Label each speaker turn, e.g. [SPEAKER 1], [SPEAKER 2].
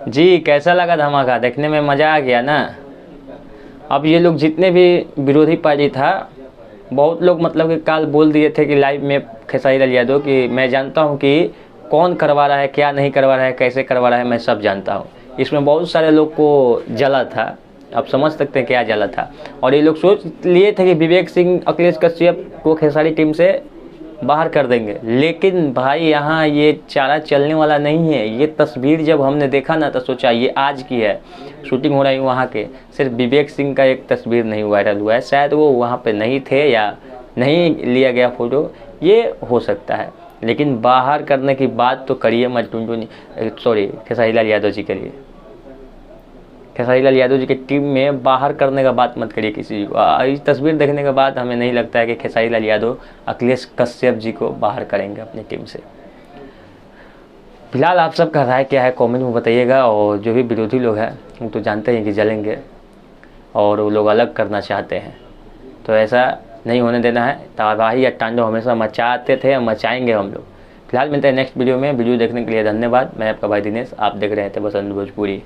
[SPEAKER 1] जी कैसा लगा धमाका? देखने में मज़ा आ गया ना। अब ये लोग जितने भी विरोधी पार्टी था, बहुत लोग मतलब कि कल बोल दिए थे कि लाइव में खेसारी लाल यादव कि मैं जानता हूँ कि कौन करवा रहा है, क्या नहीं करवा रहा है, कैसे करवा रहा है, मैं सब जानता हूँ। इसमें बहुत सारे लोग को जला था, आप समझ सकते हैं क्या जला था। और ये लोग सोच लिए थे कि विवेक सिंह, अखिलेश कश्यप को खेसारी टीम से बाहर कर देंगे, लेकिन भाई यहाँ ये चारा चलने वाला नहीं है। ये तस्वीर जब हमने देखा ना तो सोचा ये आज की है, शूटिंग हो रही है वहाँ के, सिर्फ विवेक सिंह का एक तस्वीर नहीं वायरल हुआ है, शायद वो वहाँ पे नहीं थे या नहीं लिया गया फ़ोटो, ये हो सकता है। लेकिन बाहर करने की बात तो करिए मत टुनटुनी, सॉरी खेसारी लाल यादव जी के लिए, खेसारी लाल यादव जी की टीम में बाहर करने का बात मत करिए किसी को। इस तस्वीर देखने के बाद हमें नहीं लगता है कि खेसारी लाल यादव अखिलेश कश्यप जी को बाहर करेंगे अपनी टीम से। फिलहाल आप सबका राय क्या है कमेंट में बताइएगा। और जो भी विरोधी लोग हैं वो तो जानते हैं कि जलेंगे और वो लोग अलग करना चाहते हैं, तो ऐसा नहीं होने देना है। तबाही या तांडव हमेशा मचाते थे, मचाएंगे हम लोग। फिलहाल मिलते हैं नेक्स्ट वीडियो में। वीडियो देखने के लिए धन्यवाद। मैं आपका भाई दिनेश, आप देख रहे थे बसंत भोजपुरी।